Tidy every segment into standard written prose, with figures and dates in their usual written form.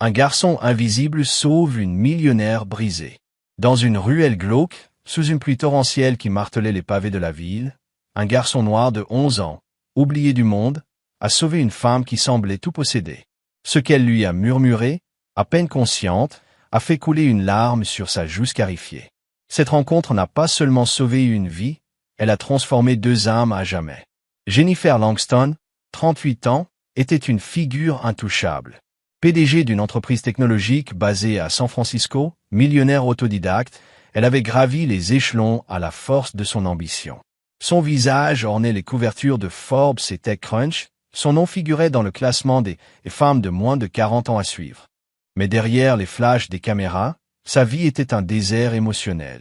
Un garçon invisible sauve une millionnaire brisée. Dans une ruelle glauque, sous une pluie torrentielle qui martelait les pavés de la ville, un garçon noir de 11 ans, oublié du monde, a sauvé une femme qui semblait tout posséder. Ce qu'elle lui a murmuré, à peine consciente, a fait couler une larme sur sa joue scarifiée. Cette rencontre n'a pas seulement sauvé une vie, elle a transformé 2 âmes à jamais. Jennifer Langston, 38 ans, était une figure intouchable. PDG d'une entreprise technologique basée à San Francisco, millionnaire autodidacte, elle avait gravi les échelons à la force de son ambition. Son visage ornait les couvertures de Forbes et TechCrunch, son nom figurait dans le classement des femmes de moins de 40 ans à suivre. Mais derrière les flashs des caméras, sa vie était un désert émotionnel.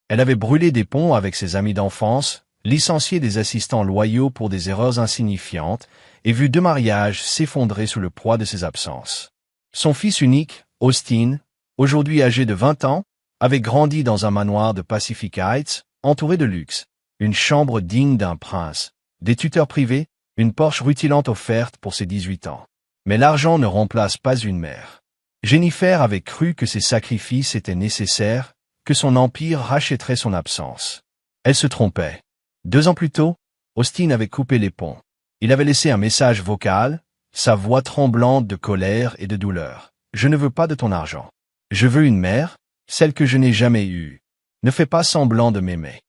Elle avait brûlé des ponts avec ses amis d'enfance, licencié des assistants loyaux pour des erreurs insignifiantes, et vu 2 mariages s'effondrer sous le poids de ses absences. Son fils unique, Austin, aujourd'hui âgé de 20 ans, avait grandi dans un manoir de Pacific Heights, entouré de luxe, une chambre digne d'un prince, des tuteurs privés, une Porsche rutilante offerte pour ses 18 ans. Mais l'argent ne remplace pas une mère. Jennifer avait cru que ses sacrifices étaient nécessaires, que son empire rachèterait son absence. Elle se trompait. 2 ans plus tôt, Austin avait coupé les ponts. Il avait laissé un message vocal, sa voix tremblante de colère et de douleur. « Je ne veux pas de ton argent. Je veux une mère, celle que je n'ai jamais eue. Ne fais pas semblant de m'aimer. »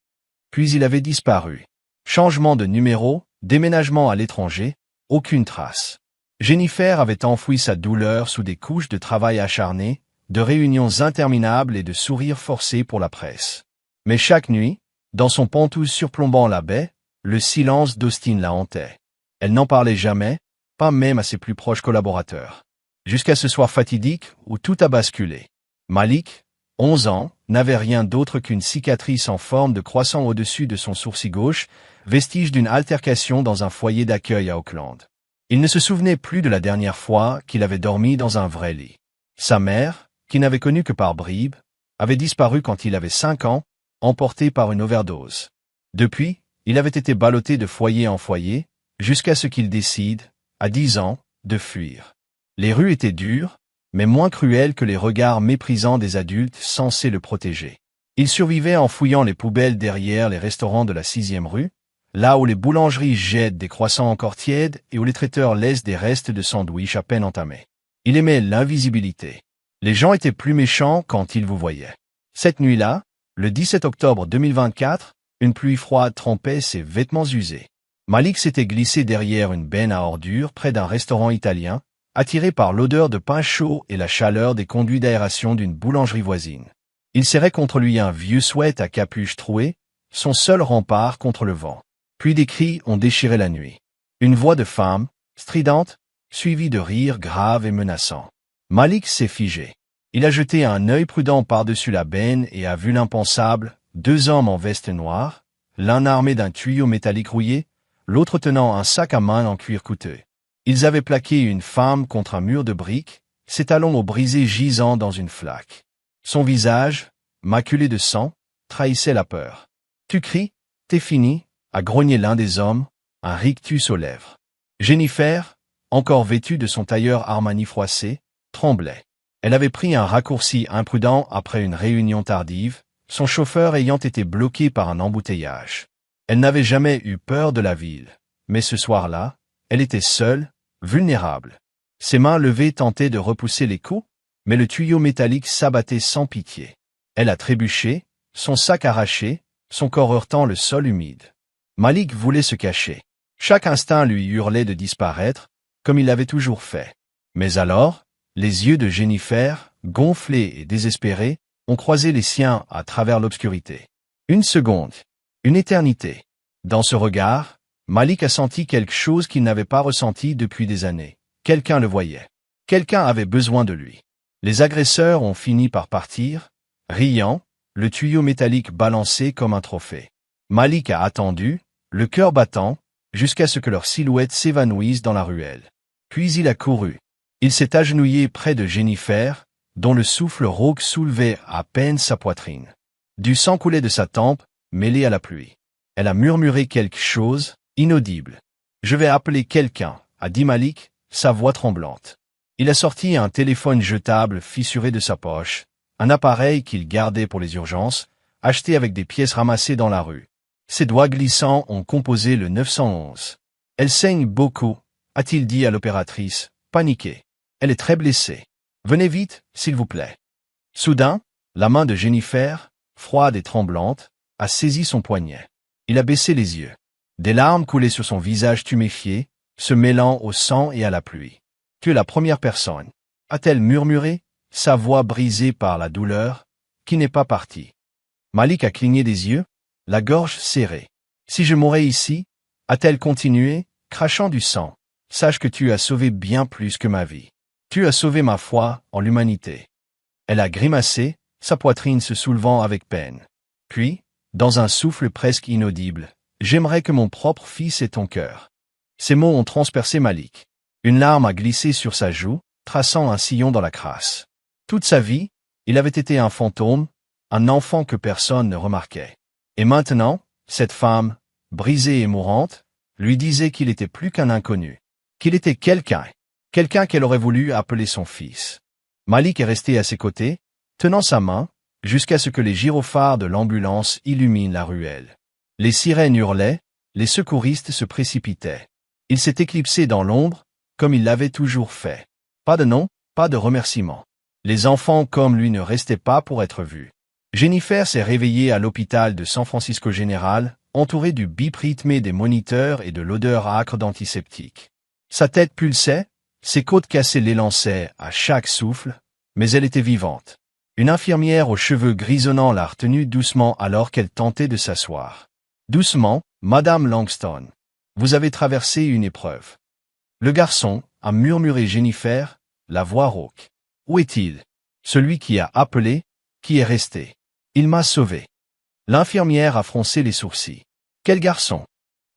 Puis il avait disparu. Changement de numéro, déménagement à l'étranger, aucune trace. Jennifer avait enfoui sa douleur sous des couches de travail acharné, de réunions interminables et de sourires forcés pour la presse. Mais chaque nuit, dans son pantouse surplombant la baie, le silence d'Austin la hantait. Elle n'en parlait jamais, pas même à ses plus proches collaborateurs. Jusqu'à ce soir fatidique où tout a basculé. Malik, 11 ans, n'avait rien d'autre qu'une cicatrice en forme de croissant au-dessus de son sourcil gauche, vestige d'une altercation dans un foyer d'accueil à Auckland. Il ne se souvenait plus de la dernière fois qu'il avait dormi dans un vrai lit. Sa mère, qui n'avait connu que par bribes, avait disparu quand il avait 5 ans, emporté par une overdose. Depuis, il avait été ballotté de foyer en foyer, jusqu'à ce qu'il décide, à 10 ans, de fuir. Les rues étaient dures, mais moins cruelles que les regards méprisants des adultes censés le protéger. Il survivait en fouillant les poubelles derrière les restaurants de la 6e rue, là où les boulangeries jettent des croissants encore tièdes et où les traiteurs laissent des restes de sandwichs à peine entamés. Il aimait l'invisibilité. Les gens étaient plus méchants quand ils vous voyaient. Cette nuit-là, le 17 octobre 2024, une pluie froide trempait ses vêtements usés. Malik s'était glissé derrière une benne à ordures près d'un restaurant italien, attiré par l'odeur de pain chaud et la chaleur des conduits d'aération d'une boulangerie voisine. Il serrait contre lui un vieux sweat à capuche trouée, son seul rempart contre le vent. Puis des cris ont déchiré la nuit. Une voix de femme, stridente, suivie de rires graves et menaçants. Malik s'est figé. Il a jeté un œil prudent par-dessus la benne et a vu l'impensable, 2 hommes en veste noire, l'un armé d'un tuyau métallique rouillé, l'autre tenant un sac à main en cuir coûteux. Ils avaient plaqué une femme contre un mur de briques, ses talons aux brisés gisant dans une flaque. Son visage, maculé de sang, trahissait la peur. « Tu cries, t'es fini » a grogné l'un des hommes, un rictus aux lèvres. Jennifer, encore vêtue de son tailleur Armani froissé, tremblait. Elle avait pris un raccourci imprudent après une réunion tardive, son chauffeur ayant été bloqué par un embouteillage. Elle n'avait jamais eu peur de la ville, mais ce soir-là, elle était seule, vulnérable. Ses mains levées tentaient de repousser les coups, mais le tuyau métallique s'abattait sans pitié. Elle a trébuché, son sac arraché, son corps heurtant le sol humide. Malik voulait se cacher. Chaque instinct lui hurlait de disparaître, comme il l'avait toujours fait. Mais alors, les yeux de Jennifer, gonflés et désespérés, ont croisé les siens à travers l'obscurité. Une seconde, une éternité. Dans ce regard, Malik a senti quelque chose qu'il n'avait pas ressenti depuis des années. Quelqu'un le voyait. Quelqu'un avait besoin de lui. Les agresseurs ont fini par partir, riant, le tuyau métallique balancé comme un trophée. Malik a attendu, le cœur battant, jusqu'à ce que leurs silhouettes s'évanouissent dans la ruelle. Puis il a couru. Il s'est agenouillé près de Jennifer, dont le souffle rauque soulevait à peine sa poitrine. Du sang coulait de sa tempe, mêlé à la pluie. Elle a murmuré quelque chose, inaudible. « Je vais appeler quelqu'un » a dit Malik, sa voix tremblante. Il a sorti un téléphone jetable fissuré de sa poche, un appareil qu'il gardait pour les urgences, acheté avec des pièces ramassées dans la rue. Ses doigts glissants ont composé le 911. Elle saigne beaucoup, a-t-il dit à l'opératrice, paniquée. Elle est très blessée. Venez vite, s'il vous plaît. Soudain, la main de Jennifer, froide et tremblante, a saisi son poignet. Il a baissé les yeux. Des larmes coulaient sur son visage tuméfié, se mêlant au sang et à la pluie. « Tu es la première personne, » a-t-elle murmuré, sa voix brisée par la douleur, qui n'est pas partie. Malik a cligné des yeux, la gorge serrée. « Si je mourais ici, » a-t-elle continué, crachant du sang, « sache que tu as sauvé bien plus que ma vie. Tu as sauvé ma foi en l'humanité. » Elle a grimacé, sa poitrine se soulevant avec peine. Puis, dans un souffle presque inaudible, « J'aimerais que mon propre fils ait ton cœur. » Ces mots ont transpercé Malik. Une larme a glissé sur sa joue, traçant un sillon dans la crasse. Toute sa vie, il avait été un fantôme, un enfant que personne ne remarquait. Et maintenant, cette femme, brisée et mourante, lui disait qu'il était plus qu'un inconnu, qu'il était quelqu'un qu'elle aurait voulu appeler son fils. Malik est resté à ses côtés, tenant sa main, jusqu'à ce que les gyrophares de l'ambulance illuminent la ruelle. Les sirènes hurlaient, les secouristes se précipitaient. Il s'est éclipsé dans l'ombre, comme il l'avait toujours fait. Pas de nom, pas de remerciement. Les enfants comme lui ne restaient pas pour être vus. Jennifer s'est réveillée à l'hôpital de San Francisco Général, entourée du bip rythmé des moniteurs et de l'odeur âcre d'antiseptique. Sa tête pulsait, ses côtes cassées l'élançaient à chaque souffle, mais elle était vivante. Une infirmière aux cheveux grisonnants l'a retenue doucement alors qu'elle tentait de s'asseoir. Doucement, Madame Langston. Vous avez traversé une épreuve. Le garçon, a murmuré Jennifer, la voix rauque. Où est-il? Celui qui a appelé, qui est resté. Il m'a sauvé. L'infirmière a froncé les sourcils. Quel garçon?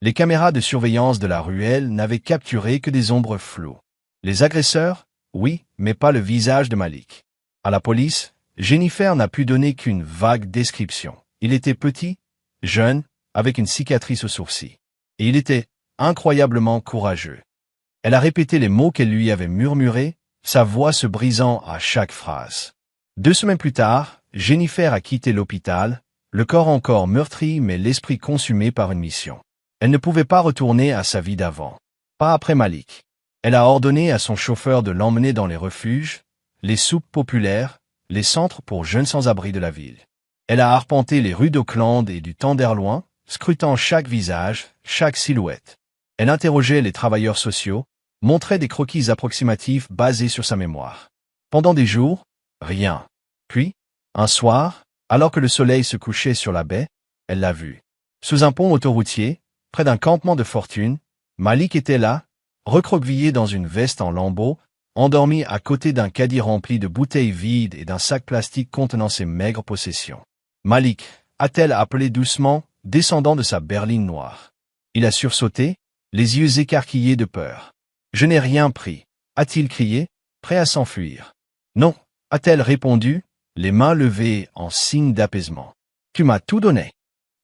Les caméras de surveillance de la ruelle n'avaient capturé que des ombres floues. Les agresseurs? Oui, mais pas le visage de Malik. À la police, Jennifer n'a pu donner qu'une vague description. Il était petit, jeune, avec une cicatrice au sourcil. Et il était incroyablement courageux. Elle a répété les mots qu'elle lui avait murmurés, sa voix se brisant à chaque phrase. 2 semaines plus tard, Jennifer a quitté l'hôpital, le corps encore meurtri mais l'esprit consumé par une mission. Elle ne pouvait pas retourner à sa vie d'avant. Pas après Malik. Elle a ordonné à son chauffeur de l'emmener dans les refuges, les soupes populaires, les centres pour jeunes sans-abri de la ville. Elle a arpenté les rues d'Oakland et du Tenderloin, scrutant chaque visage, chaque silhouette. Elle interrogeait les travailleurs sociaux, montrait des croquis approximatifs basés sur sa mémoire. Pendant des jours, rien. Puis, un soir, alors que le soleil se couchait sur la baie, elle l'a vu. Sous un pont autoroutier, près d'un campement de fortune, Malik était là, recroquevillé dans une veste en lambeaux, endormi à côté d'un caddie rempli de bouteilles vides et d'un sac plastique contenant ses maigres possessions. Malik, a-t-elle appelé doucement, descendant de sa berline noire. Il a sursauté, les yeux écarquillés de peur. « Je n'ai rien pris », a-t-il crié, prêt à s'enfuir. « Non », a-t-elle répondu, les mains levées en signe d'apaisement. « Tu m'as tout donné. »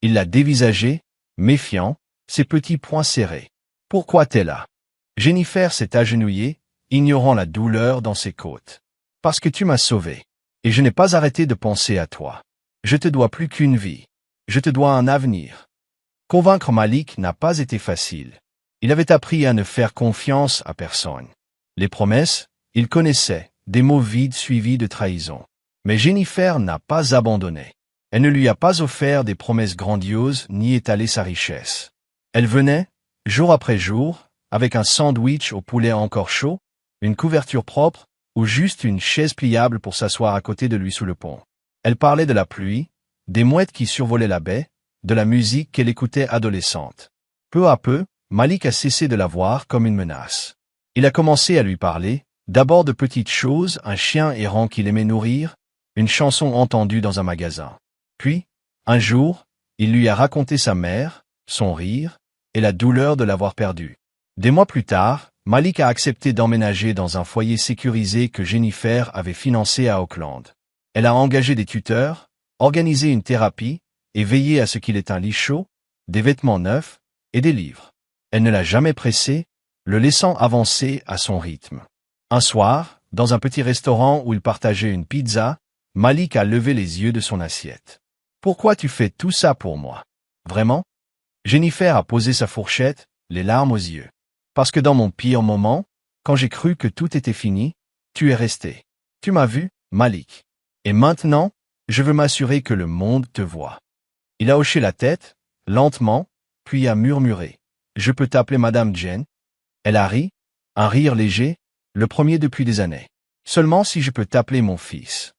Il l'a dévisagé, méfiant, ses petits poings serrés. « Pourquoi t'es là ?» Jennifer s'est agenouillée, ignorant la douleur dans ses côtes. « Parce que tu m'as sauvé. Et je n'ai pas arrêté de penser à toi. Je te dois plus qu'une vie. Je te dois un avenir. » Convaincre Malik n'a pas été facile. Il avait appris à ne faire confiance à personne. Les promesses, il connaissait, des mots vides suivis de trahison. Mais Jennifer n'a pas abandonné. Elle ne lui a pas offert des promesses grandioses ni étalé sa richesse. Elle venait, jour après jour, avec un sandwich au poulet encore chaud, une couverture propre, ou juste une chaise pliable pour s'asseoir à côté de lui sous le pont. Elle parlait de la pluie, des mouettes qui survolaient la baie, de la musique qu'elle écoutait adolescente. Peu à peu, Malik a cessé de la voir comme une menace. Il a commencé à lui parler, d'abord de petites choses, un chien errant qu'il aimait nourrir, une chanson entendue dans un magasin. Puis, un jour, il lui a raconté sa mère, son rire, et la douleur de l'avoir perdue. Des mois plus tard, Malik a accepté d'emménager dans un foyer sécurisé que Jennifer avait financé à Oakland. Elle a engagé des tuteurs, organisé une thérapie, et veillé à ce qu'il ait un lit chaud, des vêtements neufs, et des livres. Elle ne l'a jamais pressé, le laissant avancer à son rythme. Un soir, dans un petit restaurant où il partageait une pizza, Malik a levé les yeux de son assiette. « Pourquoi tu fais tout ça pour moi? Vraiment ?» Jennifer a posé sa fourchette, les larmes aux yeux. « Parce que dans mon pire moment, quand j'ai cru que tout était fini, tu es resté. Tu m'as vu, Malik. Et maintenant, je veux m'assurer que le monde te voit. » Il a hoché la tête, lentement, puis a murmuré. « Je peux t'appeler Madame Jen ?» Elle a ri, un rire léger, le premier depuis des années. « Seulement si je peux t'appeler mon fils. »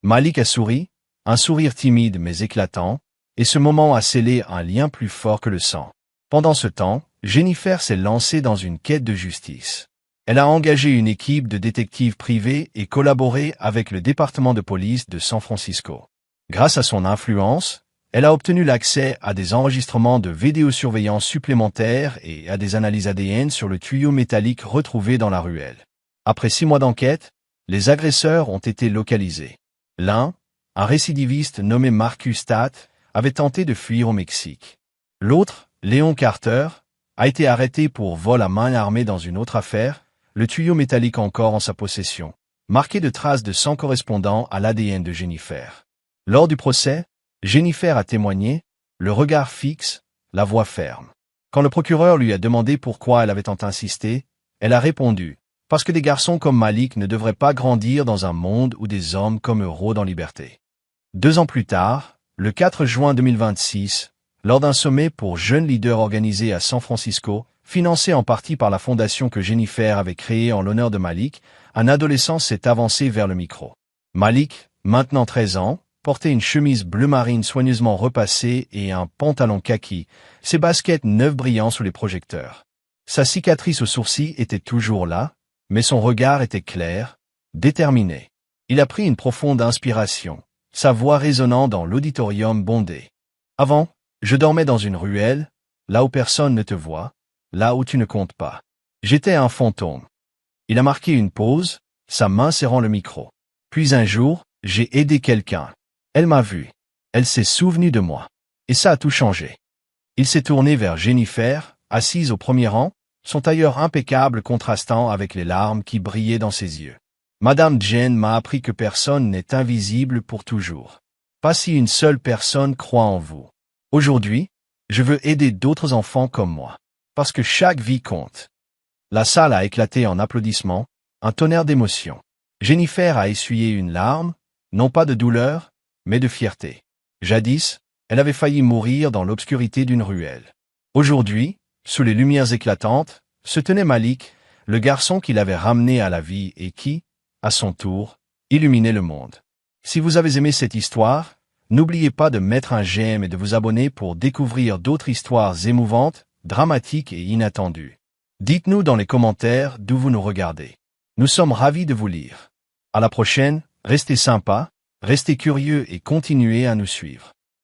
Malik a souri, un sourire timide mais éclatant, et ce moment a scellé un lien plus fort que le sang. Pendant ce temps, Jennifer s'est lancée dans une quête de justice. Elle a engagé une équipe de détectives privés et collaboré avec le département de police de San Francisco. Grâce à son influence, elle a obtenu l'accès à des enregistrements de vidéosurveillance supplémentaires et à des analyses ADN sur le tuyau métallique retrouvé dans la ruelle. Après 6 mois d'enquête, les agresseurs ont été localisés. L'un, un récidiviste nommé Marcus Tate, avait tenté de fuir au Mexique. L'autre, Léon Carter, a été arrêté pour vol à main armée dans une autre affaire, le tuyau métallique encore en sa possession, marqué de traces de sang correspondant à l'ADN de Jennifer. Lors du procès, Jennifer a témoigné, le regard fixe, la voix ferme. Quand le procureur lui a demandé pourquoi elle avait tant insisté, elle a répondu « Parce que des garçons comme Malik ne devraient pas grandir dans un monde où des hommes comme eux rôdent en liberté. » 2 ans plus tard, le 4 juin 2026, lors d'un sommet pour jeunes leaders organisé à San Francisco, financé en partie par la fondation que Jennifer avait créée en l'honneur de Malik, un adolescent s'est avancé vers le micro. Malik, maintenant 13 ans, portait une chemise bleu marine soigneusement repassée et un pantalon kaki, ses baskets neuves brillant sous les projecteurs. Sa cicatrice au sourcil était toujours là, mais son regard était clair, déterminé. Il a pris une profonde inspiration, sa voix résonnant dans l'auditorium bondé. « Avant, je dormais dans une ruelle, là où personne ne te voit, là où tu ne comptes pas. J'étais un fantôme. » Il a marqué une pause, sa main serrant le micro. « Puis un jour, j'ai aidé quelqu'un. Elle m'a vu. Elle s'est souvenue de moi. Et ça a tout changé. » Il s'est tourné vers Jennifer, assise au premier rang, son tailleur impeccable contrastant avec les larmes qui brillaient dans ses yeux. « Madame Jen m'a appris que personne n'est invisible pour toujours. Pas si une seule personne croit en vous. Aujourd'hui, je veux aider d'autres enfants comme moi. Parce que chaque vie compte. » La salle a éclaté en applaudissements, un tonnerre d'émotions. Jennifer a essuyé une larme, non pas de douleur, mais de fierté. Jadis, elle avait failli mourir dans l'obscurité d'une ruelle. Aujourd'hui, sous les lumières éclatantes, se tenait Malik, le garçon qui l'avait ramené à la vie et qui, à son tour, illuminait le monde. Si vous avez aimé cette histoire, n'oubliez pas de mettre un j'aime et de vous abonner pour découvrir d'autres histoires émouvantes, dramatiques et inattendues. Dites-nous dans les commentaires d'où vous nous regardez. Nous sommes ravis de vous lire. À la prochaine, restez sympas, restez curieux et continuez à nous suivre.